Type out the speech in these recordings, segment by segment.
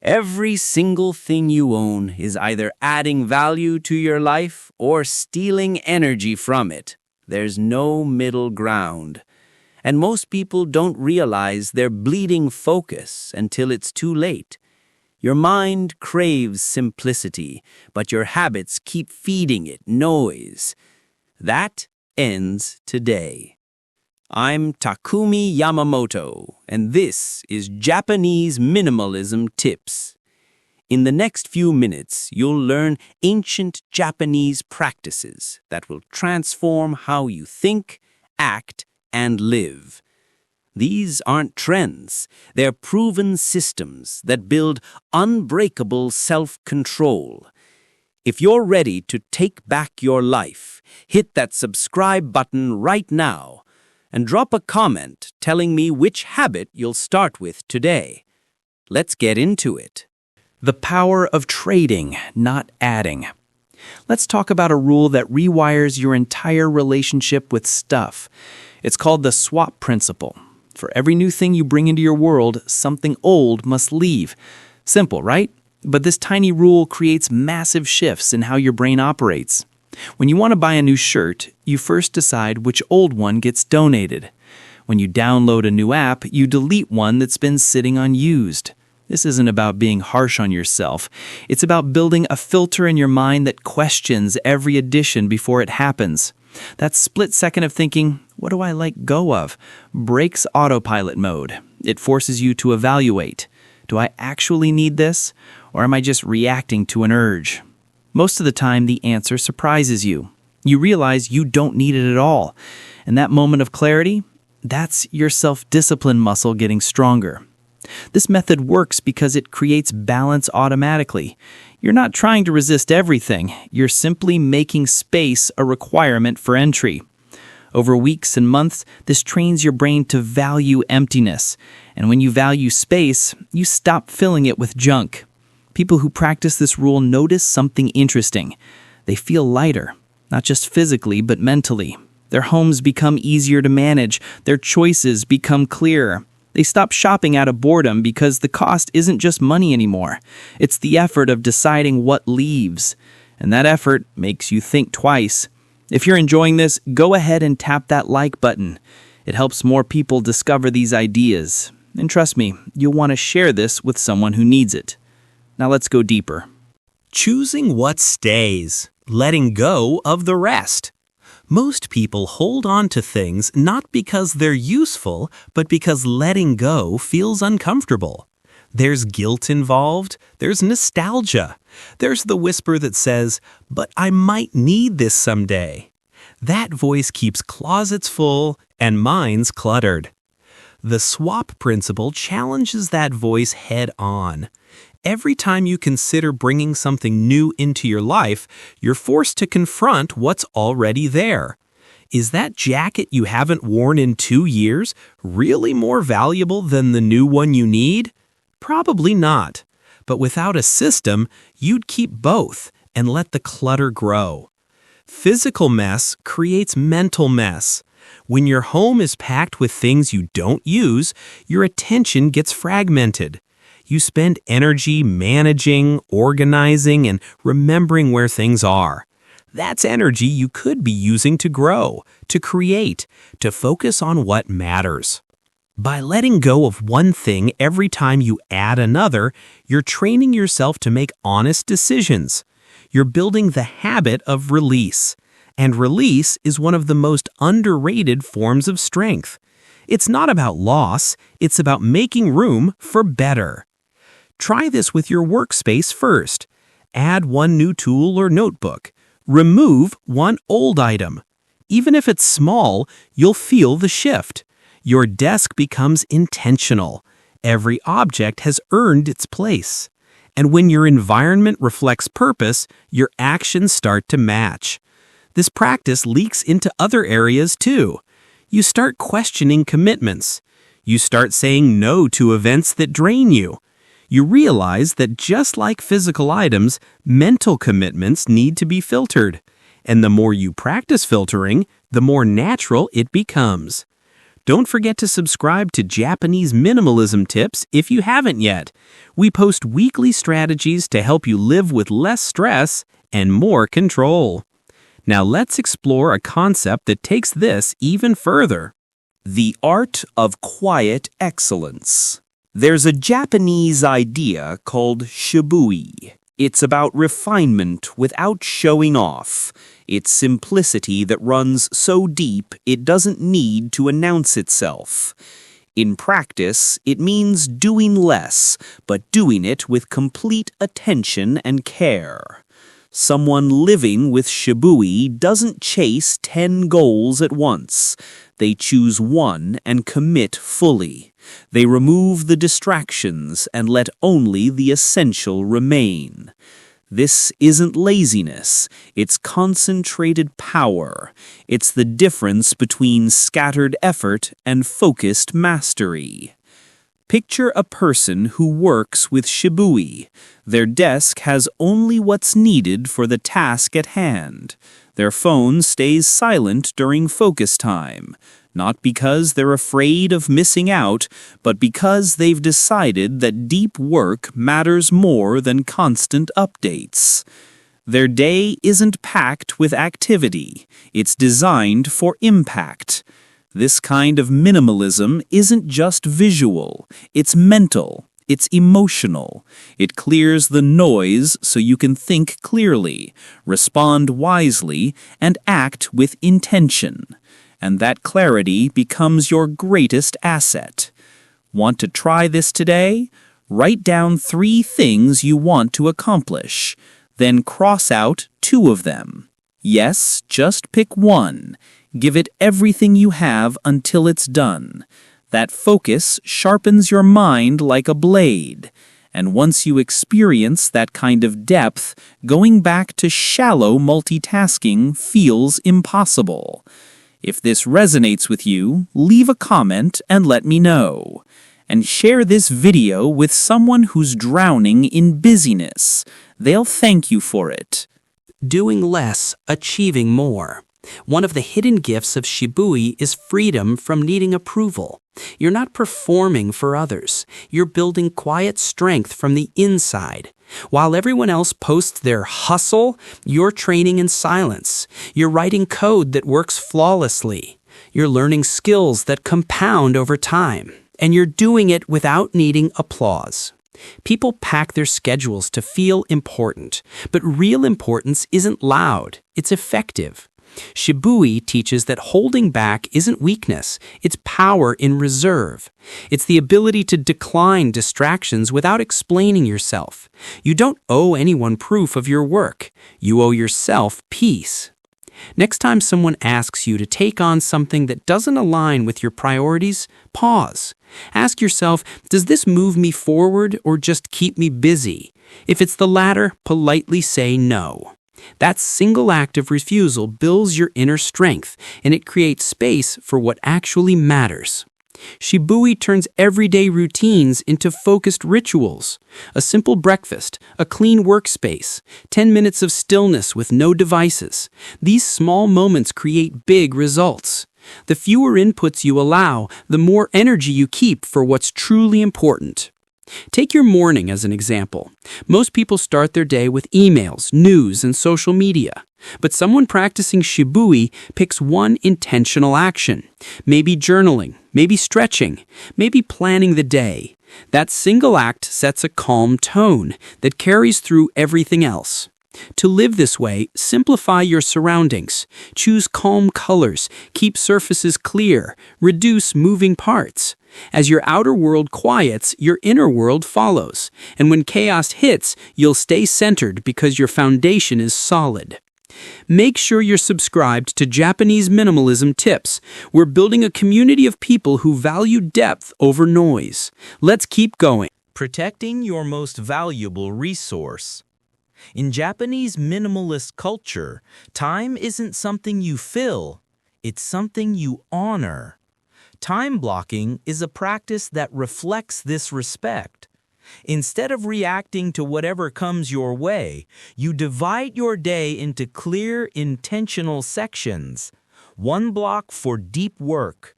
Every single thing you own is either adding value to your life or stealing energy from it. There's no middle ground. And most people don't realize they're bleeding focus until it's too late. Your mind craves simplicity, but your habits keep feeding it noise. That ends today. I'm Takumi Yamamoto, and this is Japanese Minimalism Tips. In the next few minutes, you'll learn ancient Japanese practices that will transform how you think, act, and live. These aren't trends, they're proven systems that build unbreakable self-control. If you're ready to take back your life, hit that subscribe button right now and drop a comment telling me which habit you'll start with today. Let's get into it. The power of trading, not adding. Let's talk about a rule that rewires your entire relationship with stuff. It's called the swap principle. For every new thing you bring into your world, something old must leave. Simple, right? But this tiny rule creates massive shifts in how your brain operates. When you want to buy a new shirt, you first decide which old one gets donated. When you download a new app, you delete one that's been sitting unused. This isn't about being harsh on yourself. It's about building a filter in your mind that questions every addition before it happens. That split second of thinking, what do I let go of, breaks autopilot mode. It forces you to evaluate. Do I actually need this, or am I just reacting to an urge? Most of the time, the answer surprises you. You realize you don't need it at all. And that moment of clarity, that's your self-discipline muscle getting stronger. This method works because it creates balance automatically. You're not trying to resist everything. You're simply making space a requirement for entry. Over weeks and months, this trains your brain to value emptiness. And when you value space, you stop filling it with junk. People who practice this rule notice something interesting. They feel lighter, not just physically, but mentally. Their homes become easier to manage. Their choices become clearer. They stop shopping out of boredom because the cost isn't just money anymore. It's the effort of deciding what leaves. And that effort makes you think twice. If you're enjoying this, go ahead and tap that like button. It helps more people discover these ideas. And trust me, you'll want to share this with someone who needs it. Now let's go deeper. Choosing what stays, letting go of the rest. Most people hold on to things not because they're useful, but because letting go feels uncomfortable. There's guilt involved, there's nostalgia, there's the whisper that says, but I might need this someday. That voice keeps closets full and minds cluttered. The swap principle challenges that voice head on. Every time you consider bringing something new into your life, you're forced to confront what's already there. Is that jacket you haven't worn in 2 years really more valuable than the new one you need? Probably not. But without a system, you'd keep both and let the clutter grow. Physical mess creates mental mess. When your home is packed with things you don't use, your attention gets fragmented. You spend energy managing, organizing, and remembering where things are. That's energy you could be using to grow, to create, to focus on what matters. By letting go of one thing every time you add another, you're training yourself to make honest decisions. You're building the habit of release. And release is one of the most underrated forms of strength. It's not about loss, it's about making room for better. Try this with your workspace first. Add one new tool or notebook. Remove one old item. Even if it's small, you'll feel the shift. Your desk becomes intentional. Every object has earned its place. And when your environment reflects purpose, your actions start to match. This practice leaks into other areas too. You start questioning commitments. You start saying no to events that drain you. You realize that just like physical items, mental commitments need to be filtered. And the more you practice filtering, the more natural it becomes. Don't forget to subscribe to Japanese Minimalism Tips if you haven't yet. We post weekly strategies to help you live with less stress and more control. Now let's explore a concept that takes this even further. The art of quiet excellence. There's a Japanese idea called Shibui. It's about refinement without showing off. It's simplicity that runs so deep it doesn't need to announce itself. In practice, it means doing less, but doing it with complete attention and care. Someone living with Shibui doesn't chase 10 goals at once. They choose one and commit fully. They remove the distractions and let only the essential remain. This isn't laziness, it's concentrated power. It's the difference between scattered effort and focused mastery. Picture a person who works with Shibui. Their desk has only what's needed for the task at hand. Their phone stays silent during focus time, not because they're afraid of missing out, but because they've decided that deep work matters more than constant updates. Their day isn't packed with activity. It's designed for impact. This kind of minimalism isn't just visual, it's mental, it's emotional. It clears the noise so you can think clearly, respond wisely, and act with intention. And that clarity becomes your greatest asset. Want to try this today? Write down 3 things you want to accomplish, then cross out 2 of them. Yes, just pick one. Give it everything you have until it's done. That focus sharpens your mind like a blade. And once you experience that kind of depth, going back to shallow multitasking feels impossible. If this resonates with you, leave a comment and let me know. And share this video with someone who's drowning in busyness. They'll thank you for it. Doing less, achieving more. One of the hidden gifts of Shibui is freedom from needing approval. You're not performing for others. You're building quiet strength from the inside. While everyone else posts their hustle, you're training in silence. You're writing code that works flawlessly. You're learning skills that compound over time. And you're doing it without needing applause. People pack their schedules to feel important, but real importance isn't loud, it's effective. Shibui teaches that holding back isn't weakness, it's power in reserve. It's the ability to decline distractions without explaining yourself. You don't owe anyone proof of your work. You owe yourself peace. Next time someone asks you to take on something that doesn't align with your priorities, pause. Ask yourself, does this move me forward or just keep me busy? If it's the latter, politely say no. That single act of refusal builds your inner strength, and it creates space for what actually matters. Shibui turns everyday routines into focused rituals. A simple breakfast, a clean workspace, 10 minutes of stillness with no devices. These small moments create big results. The fewer inputs you allow, the more energy you keep for what's truly important. Take your morning as an example. Most people start their day with emails, news, and social media. But someone practicing Shibui picks one intentional action. Maybe journaling, maybe stretching, maybe planning the day. That single act sets a calm tone that carries through everything else. To live this way, simplify your surroundings. Choose calm colors, keep surfaces clear, reduce moving parts. As your outer world quiets, your inner world follows. And when chaos hits, you'll stay centered because your foundation is solid. Make sure you're subscribed to Japanese Minimalism Tips. We're building a community of people who value depth over noise. Let's keep going. Protecting your most valuable resource. In Japanese minimalist culture, time isn't something you fill, it's something you honor. Time blocking is a practice that reflects this respect. Instead of reacting to whatever comes your way, you divide your day into clear, intentional sections. 1 block for deep work,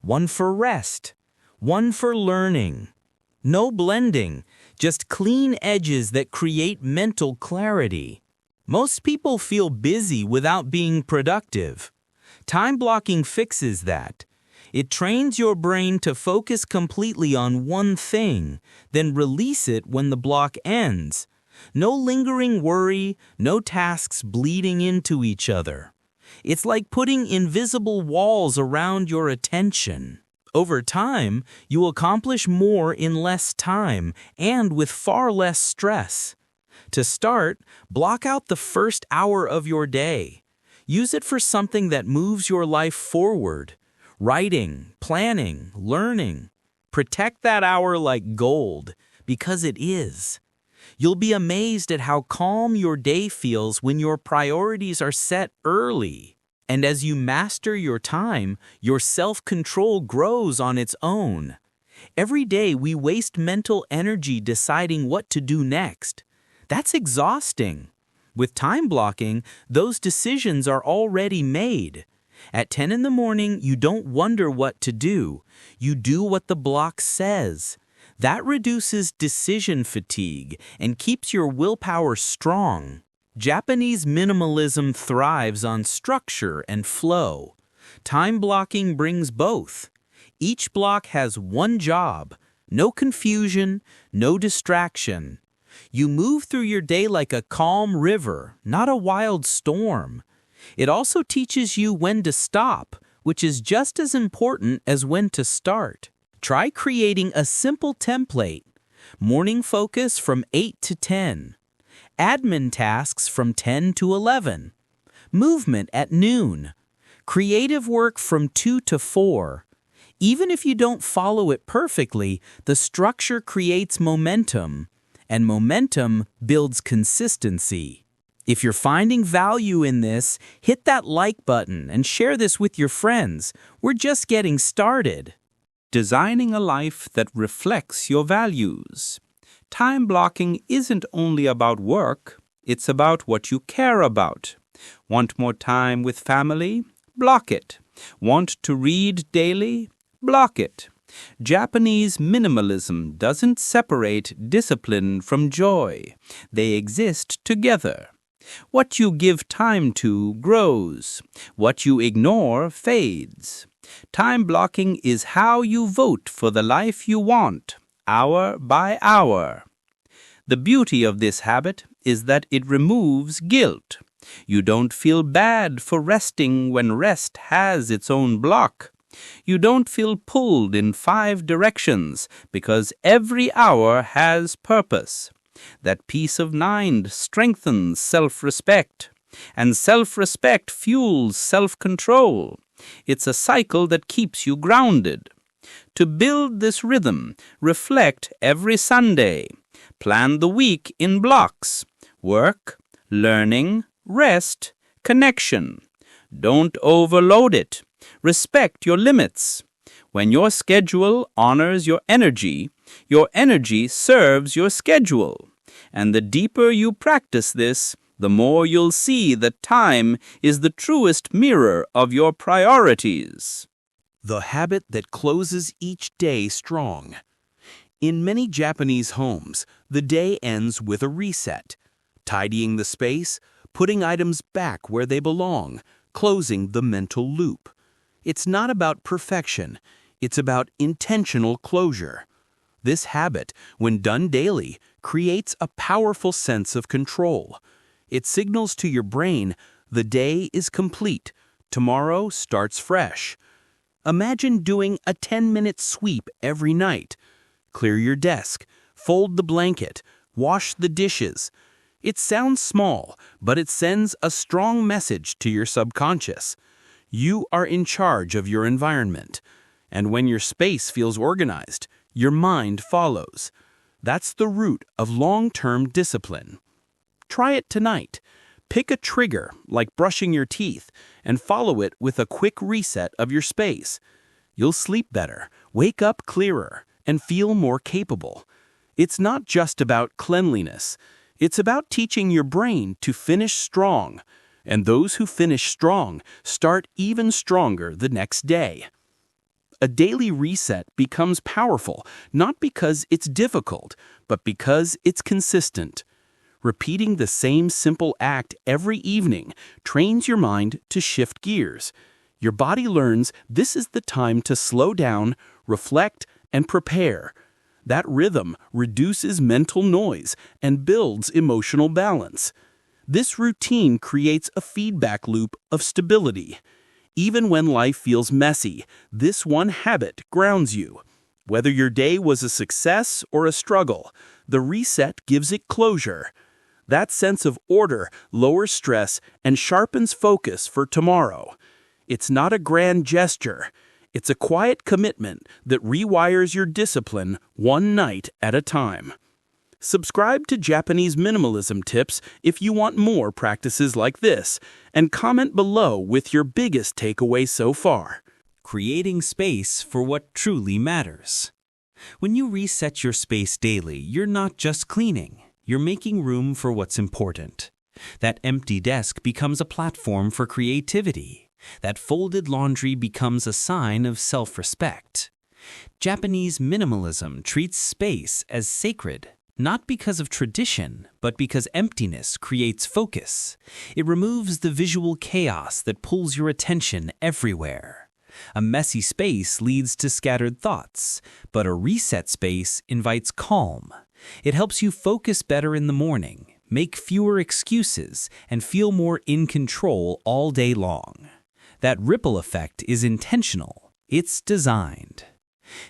one for rest, one for learning. No blending, just clean edges that create mental clarity. Most people feel busy without being productive. Time blocking fixes that. It trains your brain to focus completely on one thing, then release it when the block ends. No lingering worry, no tasks bleeding into each other. It's like putting invisible walls around your attention. Over time, you accomplish more in less time and with far less stress. To start, block out the first hour of your day. Use it for something that moves your life forward. Writing, planning, learning. Protect that hour like gold, because it is. You'll be amazed at how calm your day feels when your priorities are set early. And as you master your time, your self-control grows on its own. Every day we waste mental energy deciding what to do next. That's exhausting. With time blocking, those decisions are already made. At 10 in the morning, you don't wonder what to do. You do what the block says. That reduces decision fatigue and keeps your willpower strong. Japanese minimalism thrives on structure and flow. Time blocking brings both. Each block has one job, no confusion, no distraction. You move through your day like a calm river, not a wild storm. It also teaches you when to stop, which is just as important as when to start. Try creating a simple template. Morning focus from 8 to 10. Admin tasks from 10 to 11. Movement at noon. Creative work from 2 to 4. Even if you don't follow it perfectly, the structure creates momentum, and momentum builds consistency. If you're finding value in this, hit that like button and share this with your friends. We're just getting started. Designing a life that reflects your values. Time blocking isn't only about work, it's about what you care about. Want more time with family? Block it. Want to read daily? Block it. Japanese minimalism doesn't separate discipline from joy. They exist together. What you give time to grows. What you ignore fades. Time blocking is how you vote for the life you want, hour by hour. The beauty of this habit is that it removes guilt. You don't feel bad for resting when rest has its own block. You don't feel pulled in 5 directions because every hour has purpose. That peace of mind strengthens self-respect, and self-respect fuels self-control. It's a cycle that keeps you grounded. To build this rhythm, reflect every Sunday. Plan the week in blocks: work, learning, rest, connection. Don't overload it. Respect your limits. When your schedule honors your energy serves your schedule. And the deeper you practice this, the more you'll see that time is the truest mirror of your priorities. The habit that closes each day strong. In many Japanese homes, the day ends with a reset. Tidying the space, putting items back where they belong, closing the mental loop. It's not about perfection, it's about intentional closure. This habit, when done daily, creates a powerful sense of control. It signals to your brain, the day is complete, tomorrow starts fresh. Imagine doing a 10-minute sweep every night. Clear your desk, fold the blanket, wash the dishes. It sounds small, but it sends a strong message to your subconscious. You are in charge of your environment. And when your space feels organized, your mind follows. That's the root of long-term discipline. Try it tonight. Pick a trigger, like brushing your teeth, and follow it with a quick reset of your space. You'll sleep better, wake up clearer, and feel more capable. It's not just about cleanliness. It's about teaching your brain to finish strong. And those who finish strong start even stronger the next day. A daily reset becomes powerful, not because it's difficult, but because it's consistent. Repeating the same simple act every evening trains your mind to shift gears. Your body learns this is the time to slow down, reflect, and prepare. That rhythm reduces mental noise and builds emotional balance. This routine creates a feedback loop of stability. Even when life feels messy, this one habit grounds you. Whether your day was a success or a struggle, the reset gives it closure. That sense of order lowers stress and sharpens focus for tomorrow. It's not a grand gesture. It's a quiet commitment that rewires your discipline one night at a time. Subscribe to Japanese Minimalism tips if you want more practices like this, and comment below with your biggest takeaway so far. Creating space for what truly matters. When you reset your space daily, you're not just cleaning, you're making room for what's important. That empty desk becomes a platform for creativity. That folded laundry becomes a sign of self-respect. Japanese minimalism treats space as sacred, not because of tradition, but because emptiness creates focus. It removes the visual chaos that pulls your attention everywhere. A messy space leads to scattered thoughts, but a reset space invites calm. It helps you focus better in the morning, make fewer excuses, and feel more in control all day long. That ripple effect is intentional. It's designed.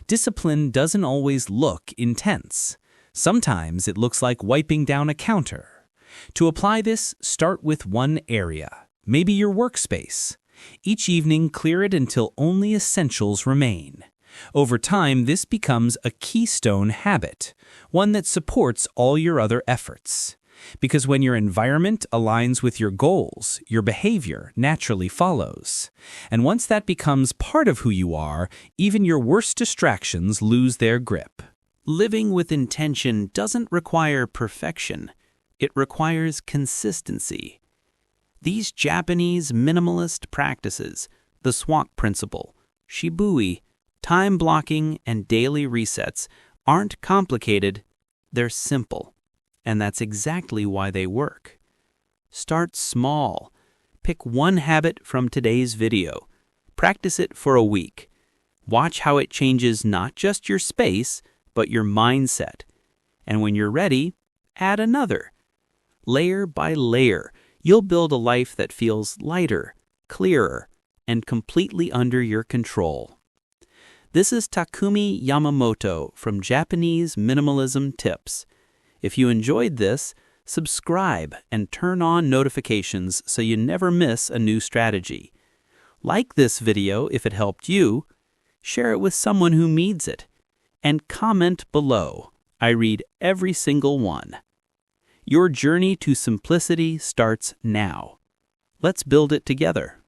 Discipline doesn't always look intense. Sometimes it looks like wiping down a counter. To apply this, start with one area, maybe your workspace. Each evening, clear it until only essentials remain. Over time, this becomes a keystone habit, one that supports all your other efforts. Because when your environment aligns with your goals, your behavior naturally follows. And once that becomes part of who you are, even your worst distractions lose their grip. Living with intention doesn't require perfection. It requires consistency. These Japanese minimalist practices, the swap principle, Shibui, time blocking, and daily resets, aren't complicated, they're simple. And that's exactly why they work. Start small. Pick one habit from today's video. Practice it for a week. Watch how it changes not just your space, but your mindset. And when you're ready, add another. Layer by layer, you'll build a life that feels lighter, clearer, and completely under your control. This is Takumi Yamamoto from Japanese Minimalism Tips. If you enjoyed this, subscribe and turn on notifications so you never miss a new strategy. Like this video if it helped you, share it with someone who needs it, and comment below. I read every single one. Your journey to simplicity starts now. Let's build it together.